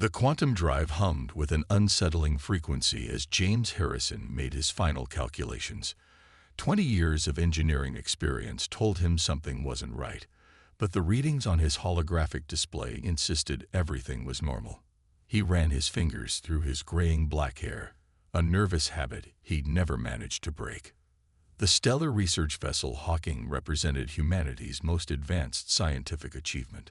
The quantum drive hummed with an unsettling frequency as James Harrison made his final calculations. 20 years of engineering experience told him something wasn't right, but the readings on his holographic display insisted everything was normal. He ran his fingers through his graying black hair, a nervous habit he'd never managed to break. The stellar research vessel Hawking represented humanity's most advanced scientific achievement,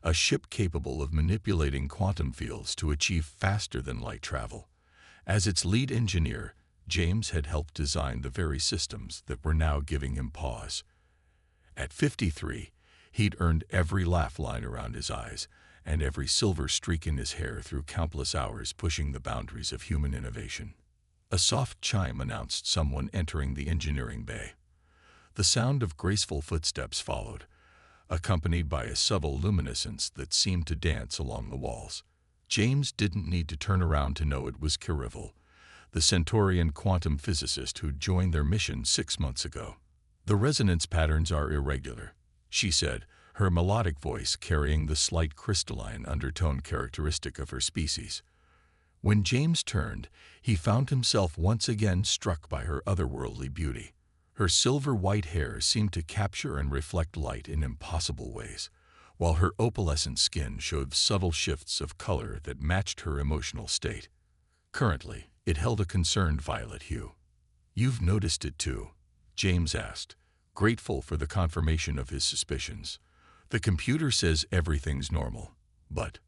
a ship capable of manipulating quantum fields to achieve faster-than-light travel. As its lead engineer, James had helped design the very systems that were now giving him pause. At 53, he'd earned every laugh line around his eyes and every silver streak in his hair through countless hours pushing the boundaries of human innovation. A soft chime announced someone entering the engineering bay. The sound of graceful footsteps followed, accompanied by a subtle luminescence that seemed to dance along the walls. James didn't need to turn around to know it was Kirivel, the Centaurian quantum physicist who'd joined their mission 6 months ago. "The resonance patterns are irregular," she said, her melodic voice carrying the slight crystalline undertone characteristic of her species. When James turned, he found himself once again struck by her otherworldly beauty. Her silver-white hair seemed to capture and reflect light in impossible ways, while her opalescent skin showed subtle shifts of color that matched her emotional state. Currently, it held a concerned violet hue. "You've noticed it too?" James asked, grateful for the confirmation of his suspicions. "The computer says everything's normal, but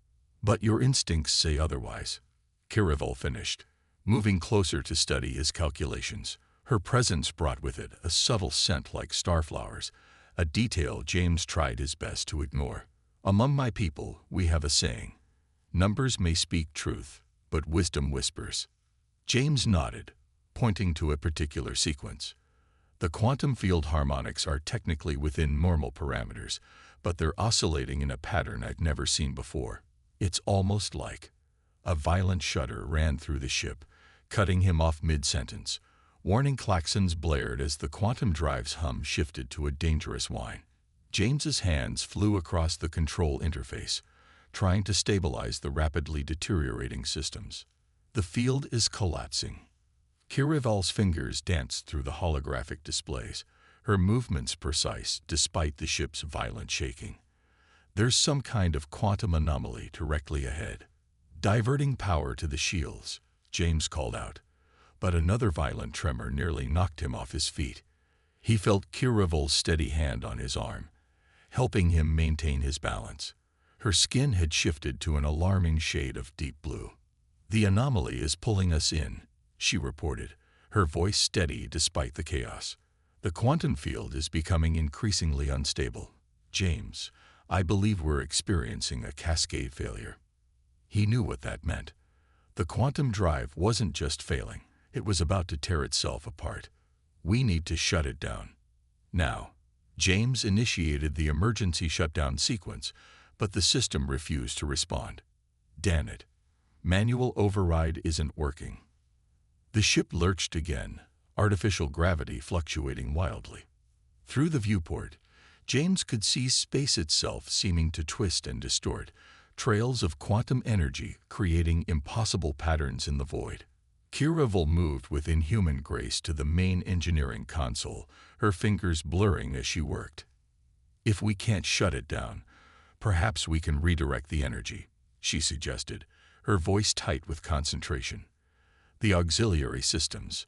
your instincts say otherwise," Kirivel finished, moving closer to study his calculations. Her presence brought with it a subtle scent like starflowers, a detail James tried his best to ignore. "Among my people, we have a saying: numbers may speak truth, but wisdom whispers." James nodded, pointing to a particular sequence. "The quantum field harmonics are technically within normal parameters, but they're oscillating in a pattern I've never seen before. It's almost like—" A violent shudder ran through the ship, cutting him off mid-sentence. Warning klaxons blared as the quantum drive's hum shifted to a dangerous whine. James's hands flew across the control interface, trying to stabilize the rapidly deteriorating systems. "The field is collapsing." Kirivel's fingers danced through the holographic displays, her movements precise despite the ship's violent shaking. "There's some kind of quantum anomaly directly ahead." "Diverting power to the shields," James called out. But another violent tremor nearly knocked him off his feet. He felt Kirivel's steady hand on his arm, helping him maintain his balance. Her skin had shifted to an alarming shade of deep blue. "The anomaly is pulling us in," she reported, her voice steady despite the chaos. "The quantum field is becoming increasingly unstable. James, I believe we're experiencing a cascade failure." He knew what that meant. The quantum drive wasn't just failing, it was about to tear itself apart. "We need to shut it down now." James initiated the emergency shutdown sequence, but the system refused to respond. "Damn it. Manual override isn't working." The ship lurched again, artificial gravity fluctuating wildly. Through the viewport, James could see space itself seeming to twist and distort, trails of quantum energy creating impossible patterns in the void. Kirivel moved with inhuman grace to the main engineering console, her fingers blurring as she worked. "If we can't shut it down, perhaps we can redirect the energy," she suggested, her voice tight with concentration. "The auxiliary systems."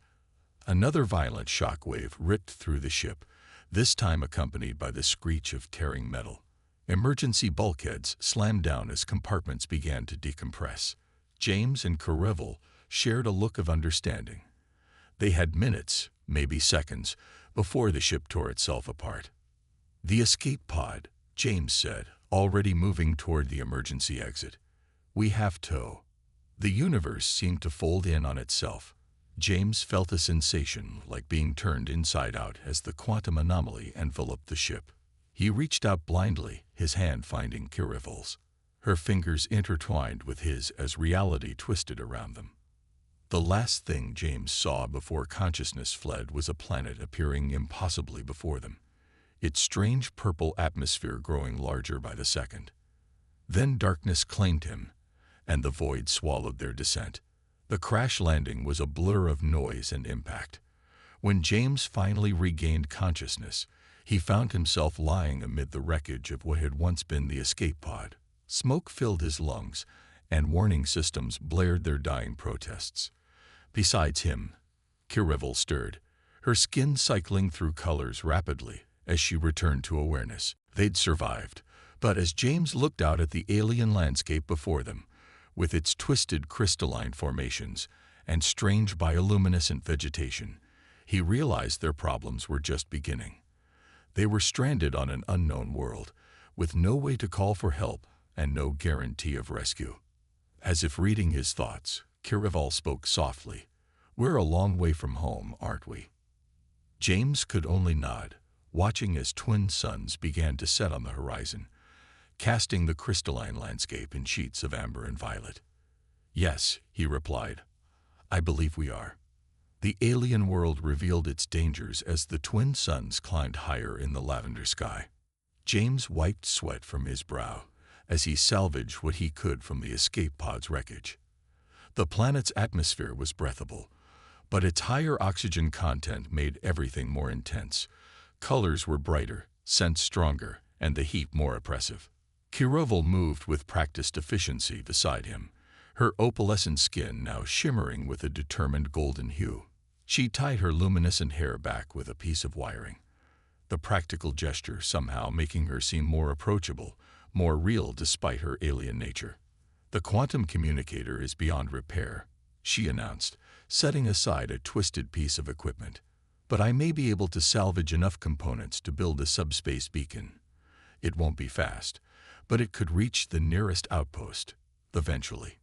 Another violent shock wave ripped through the ship, this time accompanied by the screech of tearing metal. Emergency bulkheads slammed down as compartments began to decompress. James and Kirivel shared a look of understanding. They had minutes, maybe seconds, before the ship tore itself apart. "The escape pod," James said, already moving toward the emergency exit. "We have to." The universe seemed to fold in on itself. James felt a sensation like being turned inside out as the quantum anomaly enveloped the ship. He reached out blindly, his hand finding Kirivel's. Her fingers intertwined with his as reality twisted around them. The last thing James saw before consciousness fled was a planet appearing impossibly before them, its strange purple atmosphere growing larger by the second. Then darkness claimed him, and the void swallowed their descent. The crash landing was a blur of noise and impact. When James finally regained consciousness, he found himself lying amid the wreckage of what had once been the escape pod. Smoke filled his lungs, and warning systems blared their dying protests. Besides him, Kirivel stirred, her skin cycling through colors rapidly as she returned to awareness. They'd survived, but as James looked out at the alien landscape before them, with its twisted crystalline formations and strange bioluminescent vegetation, he realized their problems were just beginning. They were stranded on an unknown world, with no way to call for help and no guarantee of rescue. As if reading his thoughts, Kirivel spoke softly. "We're a long way from home, aren't we?" James could only nod, watching as twin suns began to set on the horizon, casting the crystalline landscape in sheets of amber and violet. "Yes," he replied, "I believe we are." The alien world revealed its dangers as the twin suns climbed higher in the lavender sky. James wiped sweat from his brow as he salvaged what he could from the escape pod's wreckage. The planet's atmosphere was breathable, but its higher oxygen content made everything more intense. Colors were brighter, scents stronger, and the heat more oppressive. Kirivel moved with practiced efficiency beside him, her opalescent skin now shimmering with a determined golden hue. She tied her luminescent hair back with a piece of wiring, the practical gesture somehow making her seem more approachable, more real despite her alien nature. "The quantum communicator is beyond repair," she announced, setting aside a twisted piece of equipment. "But I may be able to salvage enough components to build a subspace beacon. It won't be fast, but it could reach the nearest outpost, eventually."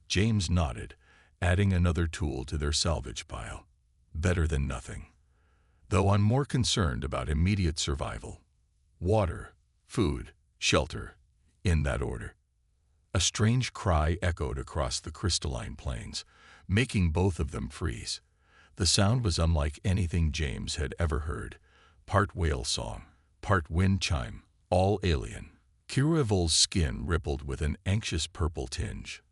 James nodded, adding another tool to their salvage pile. Better than nothing. Though I'm more concerned about immediate survival. Water, food, shelter, in that order. A strange cry echoed across the crystalline plains, making both of them freeze. The sound was unlike anything James had ever heard, part whale song, part wind chime, all alien. Kirivel's skin rippled with an anxious purple tinge.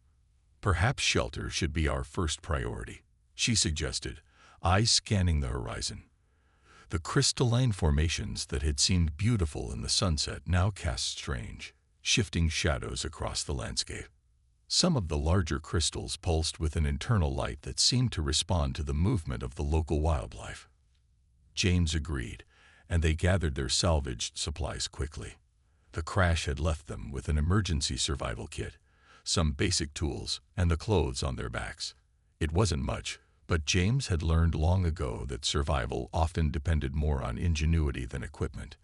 "Perhaps shelter should be our first priority," she suggested, eyes scanning the horizon. The crystalline formations that had seemed beautiful in the sunset now cast strange, shifting shadows across the landscape. Some of the larger crystals pulsed with an internal light that seemed to respond to the movement of the local wildlife. James agreed, and they gathered their salvaged supplies quickly. The crash had left them with an emergency survival kit, some basic tools, and the clothes on their backs. It wasn't much, but James had learned long ago that survival often depended more on ingenuity than equipment.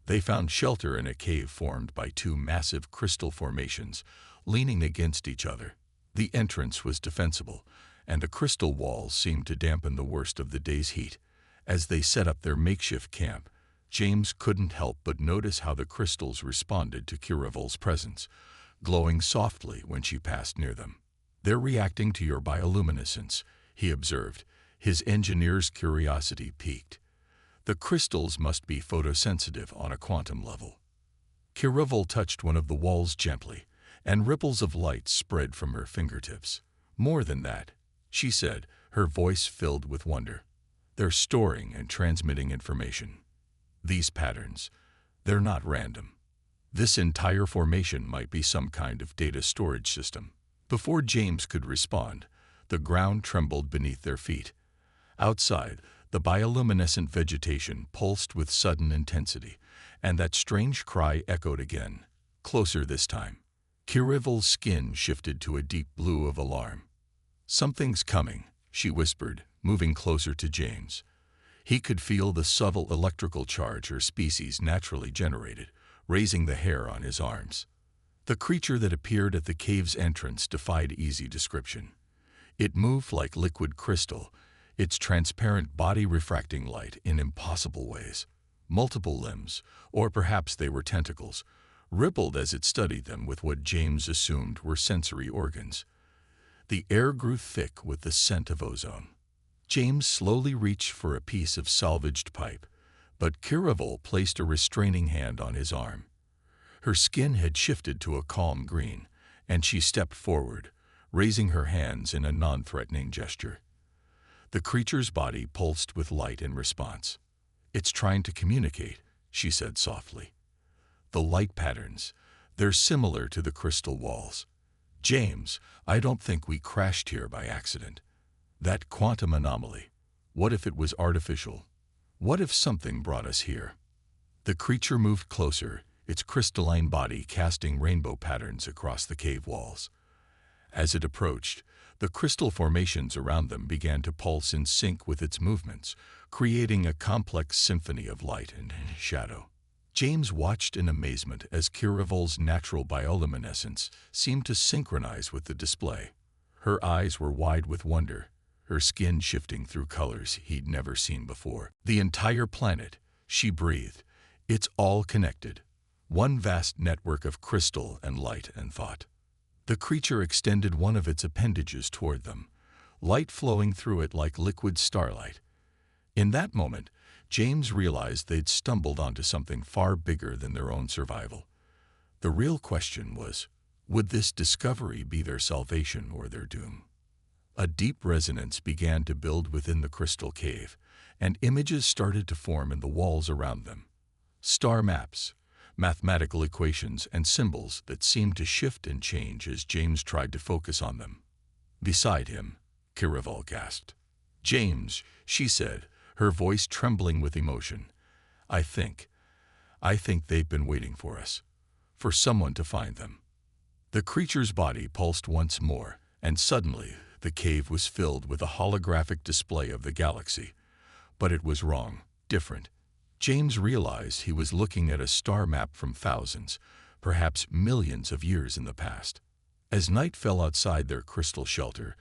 They found shelter in a cave formed by two massive crystal formations, leaning against each other. The entrance was defensible, and the crystal walls seemed to dampen the worst of the day's heat. As they set up their makeshift camp, James couldn't help but notice how the crystals responded to Kirivel's presence, glowing softly when she passed near them. "They're reacting to your bioluminescence," he observed, his engineer's curiosity piqued. "The crystals must be photosensitive on a quantum level." Kirivel touched one of the walls gently, and ripples of light spread from her fingertips. "More than that," she said, her voice filled with wonder. "They're storing and transmitting information. These patterns, they're not random. This entire formation might be some kind of data storage system." Before James could respond, the ground trembled beneath their feet. Outside, the bioluminescent vegetation pulsed with sudden intensity, and that strange cry echoed again, closer this time. Kirivel's skin shifted to a deep blue of alarm. "Something's coming," she whispered, moving closer to James. He could feel the subtle electrical charge her species naturally generated, raising the hair on his arms. The creature that appeared at the cave's entrance defied easy description. It moved like liquid crystal, its transparent body refracting light in impossible ways. Multiple limbs, or perhaps they were tentacles, rippled as it studied them with what James assumed were sensory organs. The air grew thick with the scent of ozone. James slowly reached for a piece of salvaged pipe, but Kirivel placed a restraining hand on his arm. Her skin had shifted to a calm green, and she stepped forward, raising her hands in a non-threatening gesture. The creature's body pulsed with light in response. "It's trying to communicate," she said softly. "The light patterns, they're similar to the crystal walls. James, I don't think we crashed here by accident. That quantum anomaly, what if it was artificial? What if something brought us here?" The creature moved closer, its crystalline body casting rainbow patterns across the cave walls. As it approached, the crystal formations around them began to pulse in sync with its movements, creating a complex symphony of light and shadow. James watched in amazement as Kiravol's natural bioluminescence seemed to synchronize with the display. Her eyes were wide with wonder, her skin shifting through colors he'd never seen before. "The entire planet," she breathed. "It's all connected. One vast network of crystal and light and thought." The creature extended one of its appendages toward them, light flowing through it like liquid starlight. In that moment, James realized they'd stumbled onto something far bigger than their own survival. The real question was, would this discovery be their salvation or their doom? A deep resonance began to build within the crystal cave, and images started to form in the walls around them. Star maps, mathematical equations, and symbols that seemed to shift and change as James tried to focus on them. Beside him, Kiravol gasped. "James," she said, her voice trembling with emotion. I think they've been waiting for us, for someone to find them." The creature's body pulsed once more, and suddenly the cave was filled with a holographic display of the galaxy. But it was wrong, different. James realized he was looking at a star map from thousands, perhaps millions of years in the past. As night fell outside their crystal shelter,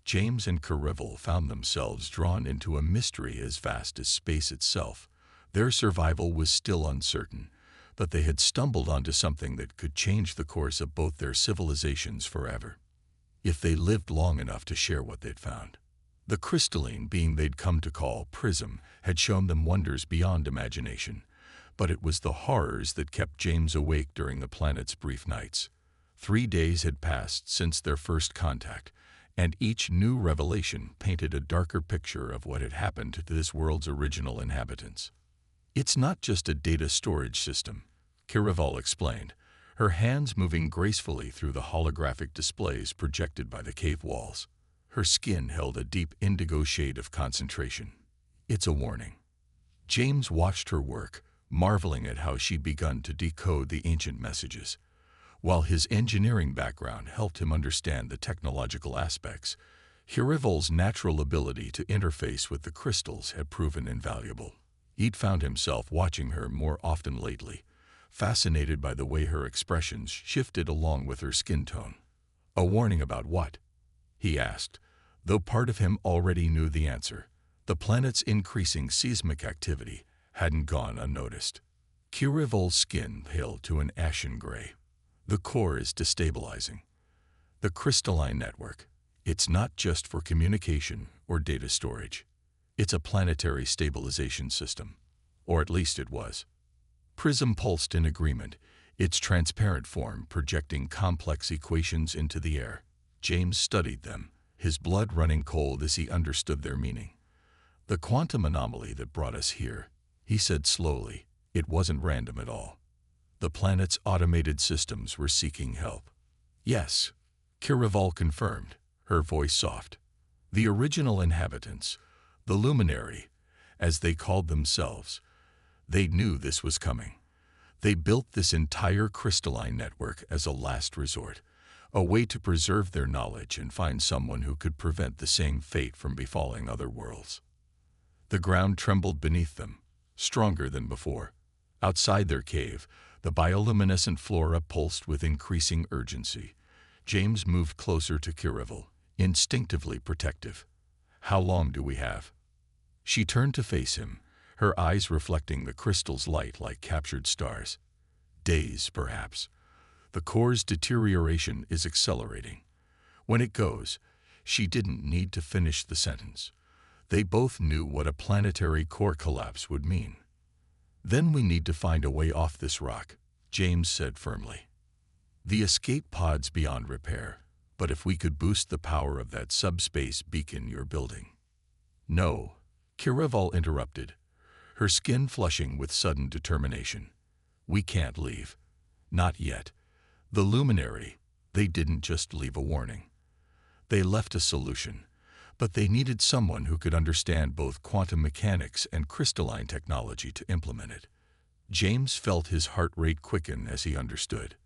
James and Kirival found themselves drawn into a mystery as vast as space itself. Their survival was still uncertain, but they had stumbled onto something that could change the course of both their civilizations forever, if they lived long enough to share what they'd found. The crystalline being they'd come to call Prism had shown them wonders beyond imagination, but it was the horrors that kept James awake during the planet's brief nights. 3 days had passed since their first contact, and each new revelation painted a darker picture of what had happened to this world's original inhabitants. "It's not just a data storage system," Kirival explained, her hands moving gracefully through the holographic displays projected by the cave walls. Her skin held a deep indigo shade of concentration. "It's a warning." James watched her work, marveling at how she'd begun to decode the ancient messages. While his engineering background helped him understand the technological aspects, Kirivol's natural ability to interface with the crystals had proven invaluable. He'd found himself watching her more often lately, fascinated by the way her expressions shifted along with her skin tone. "A warning about what?" he asked, though part of him already knew the answer. The planet's increasing seismic activity hadn't gone unnoticed. Kirivol's skin paled to an ashen gray. "The core is destabilizing. The crystalline network, it's not just for communication or data storage. It's a planetary stabilization system, or at least it was." Prism pulsed in agreement, its transparent form projecting complex equations into the air. James studied them, his blood running cold as he understood their meaning. "The quantum anomaly that brought us here," he said slowly, "it wasn't random at all. The planet's automated systems were seeking help." "Yes," Kirival confirmed, her voice soft. "The original inhabitants, the luminary, as they called themselves, they knew this was coming. They built this entire crystalline network as a last resort, a way to preserve their knowledge and find someone who could prevent the same fate from befalling other worlds." The ground trembled beneath them, stronger than before. Outside their cave, the bioluminescent flora pulsed with increasing urgency. James moved closer to Kirival, instinctively protective. "How long do we have?" She turned to face him, her eyes reflecting the crystal's light like captured stars. "Days, perhaps. The core's deterioration is accelerating. When it goes," she didn't need to finish the sentence. They both knew what a planetary core collapse would mean. "Then we need to find a way off this rock," James said firmly. The escape pod's beyond repair, but if we could boost the power of that subspace beacon you're building. No, Kiraval interrupted, her skin flushing with sudden determination. We can't leave. Not yet. The luminary, they didn't just leave a warning. They left a solution, but they needed someone who could understand both quantum mechanics and crystalline technology to implement it. James felt his heart rate quicken as he understood.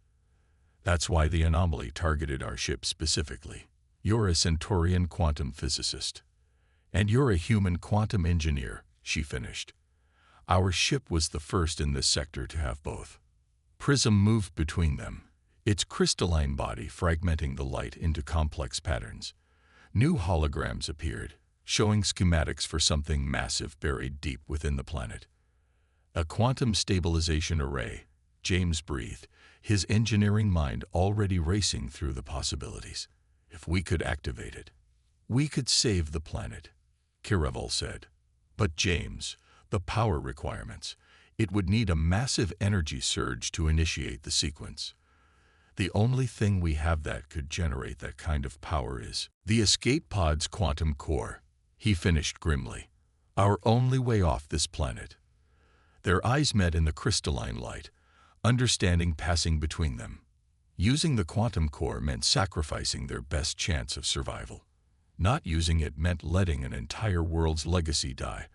That's why the anomaly targeted our ship specifically. You're a Centaurian quantum physicist. And you're a human quantum engineer, she finished. Our ship was the first in this sector to have both. Prism moved between them, its crystalline body fragmenting the light into complex patterns. New holograms appeared, showing schematics for something massive buried deep within the planet. A quantum stabilization array, James breathed, his engineering mind already racing through the possibilities. If we could activate it, we could save the planet, Kiraval said. But James, the power requirements, it would need a massive energy surge to initiate the sequence. The only thing we have that could generate that kind of power is the escape pod's quantum core, he finished grimly. Our only way off this planet. Their eyes met in the crystalline light, understanding passing between them. Using the quantum core meant sacrificing their best chance of survival. Not using it meant letting an entire world's legacy die,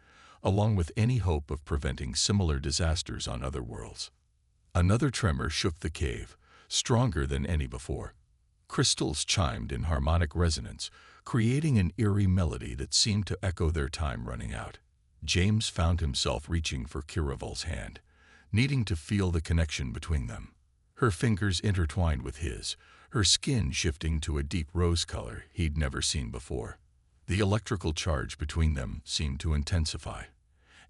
along with any hope of preventing similar disasters on other worlds. Another tremor shook the cave, stronger than any before. Crystals chimed in harmonic resonance, creating an eerie melody that seemed to echo their time running out. James found himself reaching for Kiraval's hand, needing to feel the connection between them. Her fingers intertwined with his, her skin shifting to a deep rose color he'd never seen before. The electrical charge between them seemed to intensify,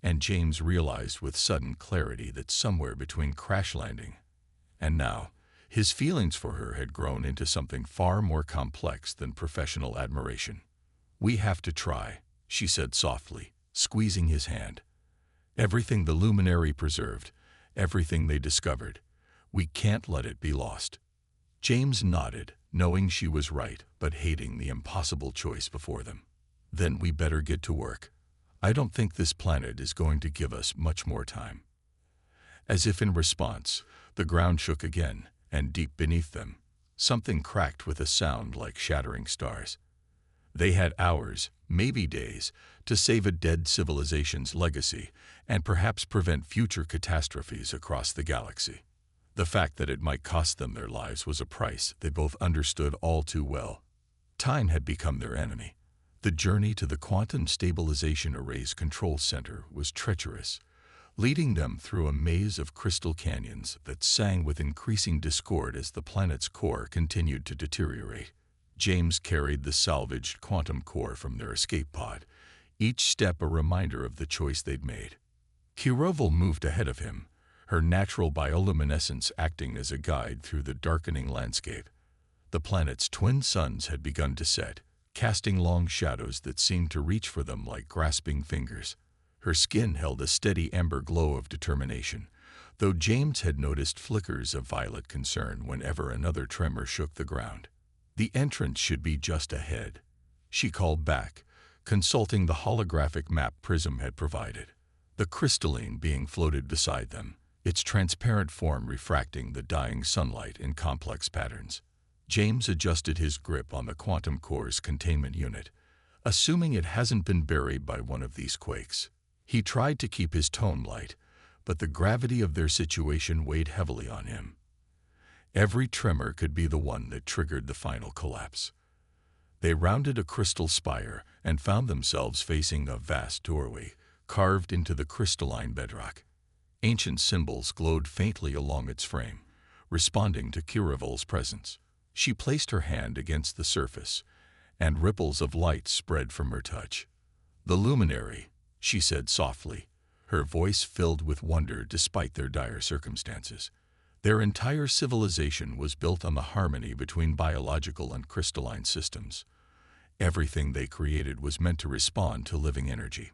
and James realized with sudden clarity that somewhere between crash landing and now, his feelings for her had grown into something far more complex than professional admiration. We have to try, she said softly, squeezing his hand. Everything the luminary preserved, everything they discovered, we can't let it be lost. James nodded, knowing she was right, but hating the impossible choice before them. Then we better get to work. I don't think this planet is going to give us much more time. As if in response, the ground shook again, and deep beneath them, something cracked with a sound like shattering stars. They had hours, maybe days, to save a dead civilization's legacy and perhaps prevent future catastrophes across the galaxy. The fact that it might cost them their lives was a price they both understood all too well. Time had become their enemy. The journey to the quantum stabilization array's control center was treacherous, leading them through a maze of crystal canyons that sang with increasing discord as the planet's core continued to deteriorate. James carried the salvaged quantum core from their escape pod, each step a reminder of the choice they'd made. Kiraval moved ahead of him, her natural bioluminescence acting as a guide through the darkening landscape. The planet's twin suns had begun to set, casting long shadows that seemed to reach for them like grasping fingers. Her skin held a steady amber glow of determination, though James had noticed flickers of violet concern whenever another tremor shook the ground. The entrance should be just ahead, she called back, consulting the holographic map Prism had provided. The crystalline being floated beside them, its transparent form refracting the dying sunlight in complex patterns. James adjusted his grip on the quantum core's containment unit, assuming it hasn't been buried by one of these quakes. He tried to keep his tone light, but the gravity of their situation weighed heavily on him. Every tremor could be the one that triggered the final collapse. They rounded a crystal spire and found themselves facing a vast doorway carved into the crystalline bedrock. Ancient symbols glowed faintly along its frame, responding to Kiraval's presence. She placed her hand against the surface, and ripples of light spread from her touch. "The luminary," she said softly, her voice filled with wonder despite their dire circumstances. Their entire civilization was built on the harmony between biological and crystalline systems. Everything they created was meant to respond to living energy.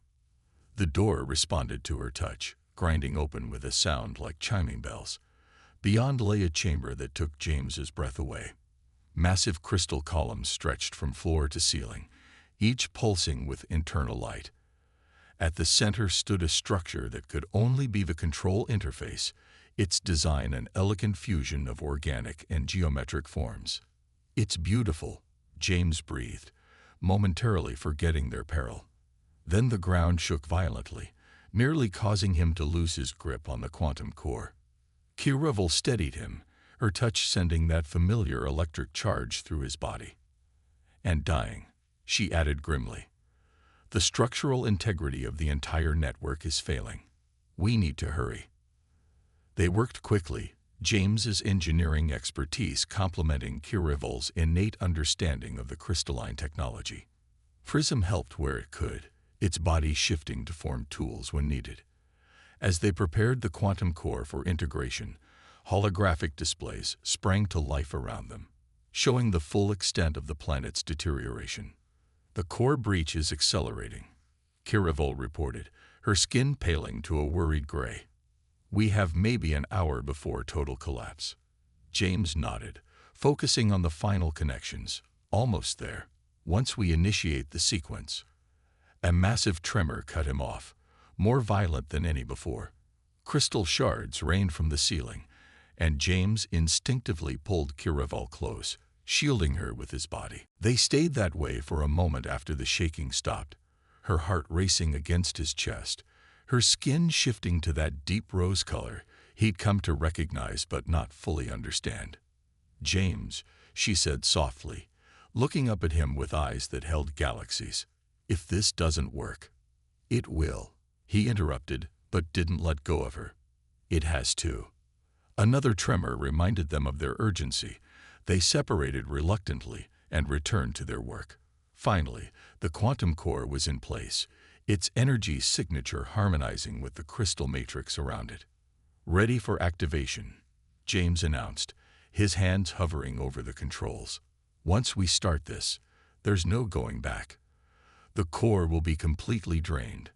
The door responded to her touch, grinding open with a sound like chiming bells. Beyond lay a chamber that took James's breath away. Massive crystal columns stretched from floor to ceiling, each pulsing with internal light. At the center stood a structure that could only be the control interface, its design an elegant fusion of organic and geometric forms. "It's beautiful," James breathed, momentarily forgetting their peril. Then the ground shook violently, nearly causing him to lose his grip on the quantum core. Kirevil steadied him, her touch sending that familiar electric charge through his body. "And dying," she added grimly. "The structural integrity of the entire network is failing. We need to hurry." They worked quickly, James's engineering expertise complementing Kirevil's innate understanding of the crystalline technology. Prism helped where it could, its body shifting to form tools when needed. As they prepared the quantum core for integration, holographic displays sprang to life around them, showing the full extent of the planet's deterioration. "The core breach is accelerating," Kirevil reported, her skin paling to a worried gray. "We have maybe an hour before total collapse." James nodded, focusing on the final connections. "Almost there. Once we initiate the sequence." A massive tremor cut him off, more violent than any before. Crystal shards rained from the ceiling, and James instinctively pulled Kirevil close, shielding her with his body. They stayed that way for a moment after the shaking stopped, her heart racing against his chest, her skin shifting to that deep rose color he'd come to recognize but not fully understand. "James," she said softly, looking up at him with eyes that held galaxies, "if this doesn't work—" "It will," he interrupted, but didn't let go of her. "It has to." Another tremor reminded them of their urgency. They separated reluctantly and returned to their work. Finally, the quantum core was in place, its energy signature harmonizing with the crystal matrix around it. "Ready for activation," James announced, his hands hovering over the controls. "Once we start this, there's no going back. The core will be completely drained."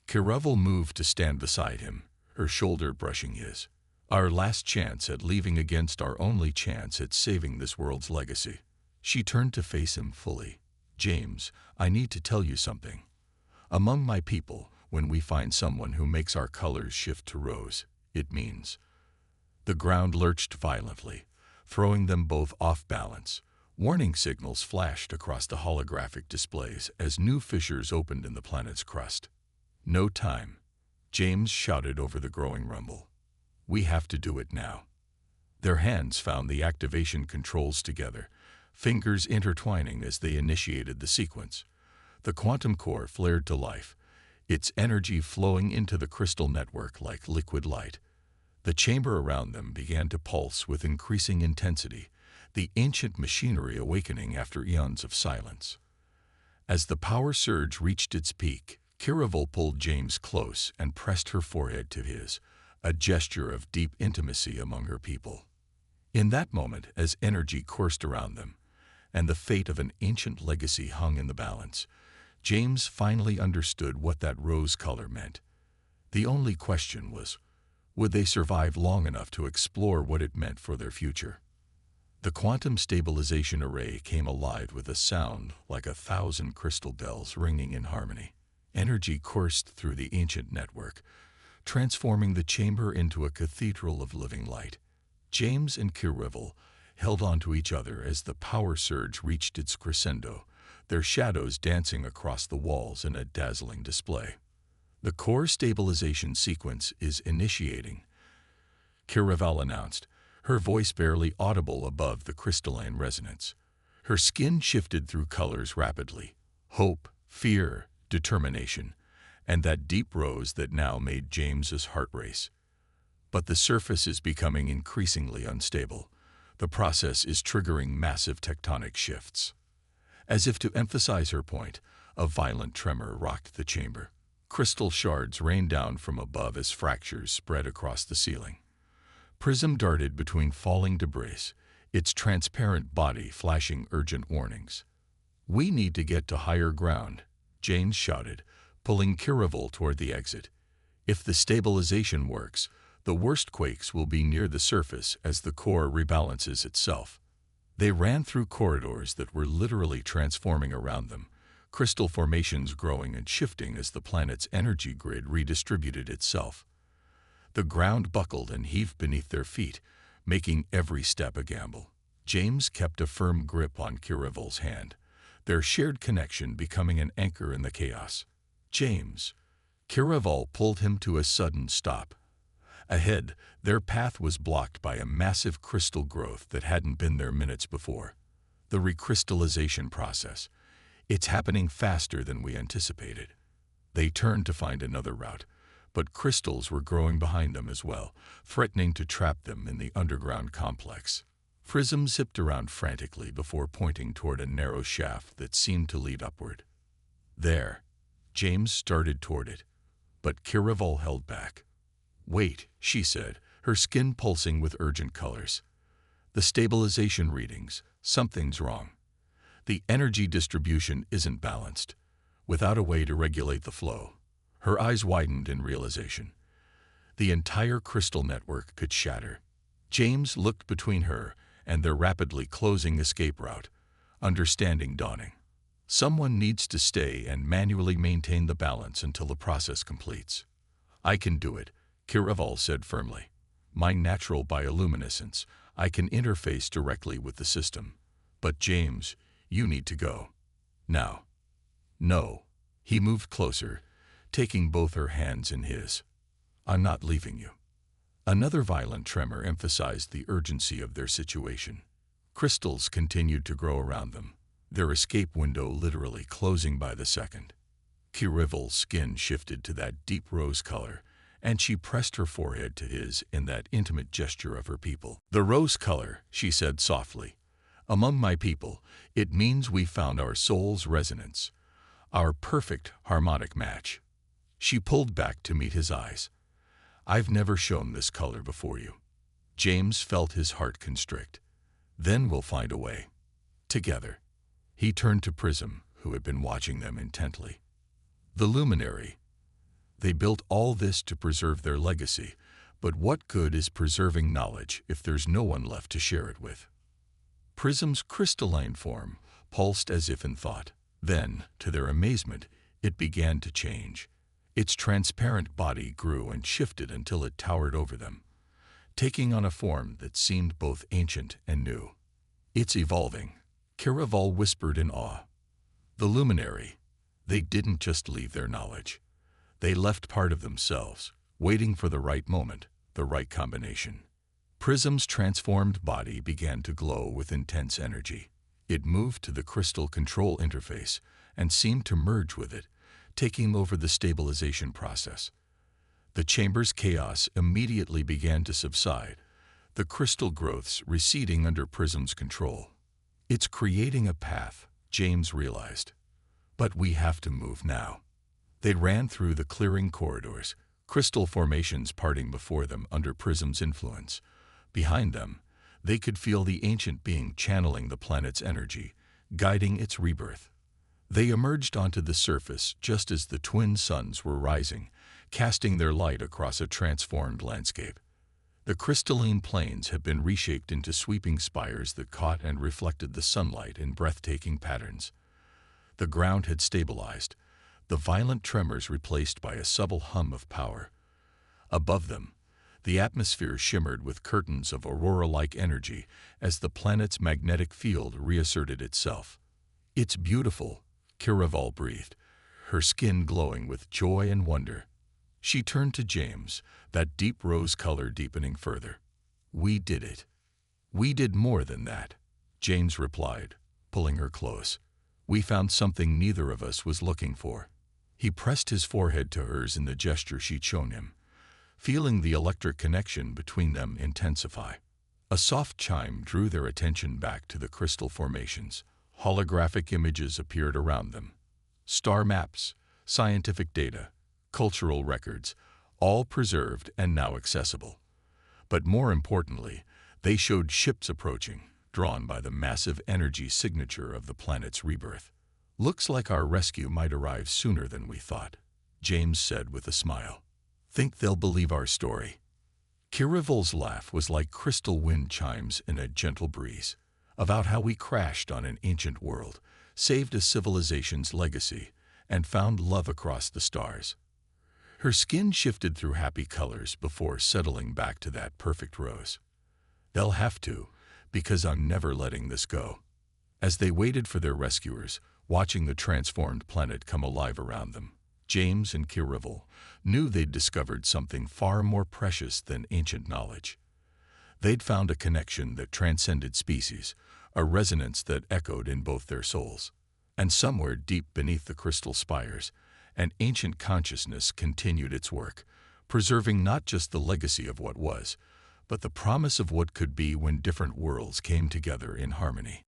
Kirevil moved to stand beside him, her shoulder brushing his. "Our last chance at leaving against our only chance at saving this world's legacy." She turned to face him fully. "James, I need to tell you something. Among my people, when we find someone who makes our colors shift to rose, it means—" The ground lurched violently, throwing them both off balance. Warning signals flashed across the holographic displays as new fissures opened in the planet's crust. "No time," James shouted over the growing rumble. "We have to do it now." Their hands found the activation controls together, fingers intertwining as they initiated the sequence. The quantum core flared to life, its energy flowing into the crystal network like liquid light. The chamber around them began to pulse with increasing intensity, the ancient machinery awakening after eons of silence. As the power surge reached its peak, Kirevil pulled James close and pressed her forehead to his, a gesture of deep intimacy among her people. In that moment, as energy coursed around them, and the fate of an ancient legacy hung in the balance, James finally understood what that rose color meant. The only question was, would they survive long enough to explore what it meant for their future? The quantum stabilization array came alive with a sound like 1,000 crystal bells ringing in harmony. Energy coursed through the ancient network, transforming the chamber into a cathedral of living light. James and Kirevil held onto each other as the power surge reached its crescendo, their shadows dancing across the walls in a dazzling display. "The core stabilization sequence is initiating," Kirevil announced, her voice barely audible above the crystalline resonance. Her skin shifted through colors rapidly: hope, fear, determination, and that deep rose that now made James's heart race. "But the surface is becoming increasingly unstable. The process is triggering massive tectonic shifts." As if to emphasize her point, a violent tremor rocked the chamber. Crystal shards rained down from above as fractures spread across the ceiling. Prism darted between falling debris, its transparent body flashing urgent warnings. "We need to get to higher ground," James shouted, pulling Kirevil toward the exit. "If the stabilization works, The worst quakes will be near the surface as the core rebalances itself. They ran through corridors that were literally transforming around them, crystal formations growing and shifting as the planet's energy grid redistributed itself. The ground buckled and heaved beneath their feet, making every step a gamble. James kept a firm grip on Kiravol's hand, their shared connection becoming an anchor in the chaos. James. Kiravol pulled him to a sudden stop. Ahead, their path was blocked by a massive crystal growth that hadn't been there minutes before. The recrystallization process. It's happening faster than we anticipated. They turned to find another route, but crystals were growing behind them as well, threatening to trap them in the underground complex. Prism zipped around frantically before pointing toward a narrow shaft that seemed to lead upward. There. James started toward it, but Kiravol held back. "Wait," she said, her skin pulsing with urgent colors. "The stabilization readings, something's wrong. The energy distribution isn't balanced, without a way to regulate the flow." Her eyes widened in realization. The entire crystal network could shatter. James looked between her and their rapidly closing escape route, understanding dawning. Someone needs to stay and manually maintain the balance until the process completes. "I can do it," Kiravol said firmly. "My natural bioluminescence, I can interface directly with the system. But James, you need to go. Now." "No." He moved closer, taking both her hands in his. "I'm not leaving you." Another violent tremor emphasized the urgency of their situation. Crystals continued to grow around them, their escape window literally closing by the second. Kiravol's skin shifted to that deep rose color, and she pressed her forehead to his in that intimate gesture of her people. "The rose color," she said softly. "Among my people, it means we found our soul's resonance, our perfect harmonic match." She pulled back to meet his eyes. "I've never shown this color before you." James felt his heart constrict. "Then we'll find a way. Together." He turned to Prism, who had been watching them intently. "The luminary. They built all this to preserve their legacy, but what good is preserving knowledge if there's no one left to share it with?" Prism's crystalline form pulsed as if in thought. Then, to their amazement, it began to change. Its transparent body grew and shifted until it towered over them, taking on a form that seemed both ancient and new. "It's evolving," Kiravol whispered in awe. "The luminary. They didn't just leave their knowledge. They left part of themselves, waiting for the right moment, the right combination." Prism's transformed body began to glow with intense energy. It moved to the crystal control interface and seemed to merge with it, taking over the stabilization process. The chamber's chaos immediately began to subside, the crystal growths receding under Prism's control. "It's creating a path," James realized. "But we have to move now." They ran through the clearing corridors, crystal formations parting before them under Prism's influence. Behind them, they could feel the ancient being channeling the planet's energy, guiding its rebirth. They emerged onto the surface just as the twin suns were rising, casting their light across a transformed landscape. The crystalline plains had been reshaped into sweeping spires that caught and reflected the sunlight in breathtaking patterns. The ground had stabilized, the violent tremors replaced by a subtle hum of power. Above them, the atmosphere shimmered with curtains of aurora-like energy as the planet's magnetic field reasserted itself. "It's beautiful," Kiravol breathed, her skin glowing with joy and wonder. She turned to James, that deep rose color deepening further. "We did it." "We did more than that," James replied, pulling her close. "We found something neither of us was looking for." He pressed his forehead to hers in the gesture she'd shown him, feeling the electric connection between them intensify. A soft chime drew their attention back to the crystal formations. Holographic images appeared around them. Star maps, scientific data, cultural records, all preserved and now accessible. But more importantly, they showed ships approaching, drawn by the massive energy signature of the planet's rebirth. "Looks like our rescue might arrive sooner than we thought," James said with a smile. "Think they'll believe our story?" Kirivel's laugh was like crystal wind chimes in a gentle breeze, about how we crashed on an ancient world, saved a civilization's legacy, and found love across the stars. Her skin shifted through happy colors before settling back to that perfect rose. They'll have to, because I'm never letting this go. As they waited for their rescuers, watching the transformed planet come alive around them, James and Kirivel knew they'd discovered something far more precious than ancient knowledge. They'd found a connection that transcended species, a resonance that echoed in both their souls. And somewhere deep beneath the crystal spires, an ancient consciousness continued its work, preserving not just the legacy of what was, but the promise of what could be when different worlds came together in harmony.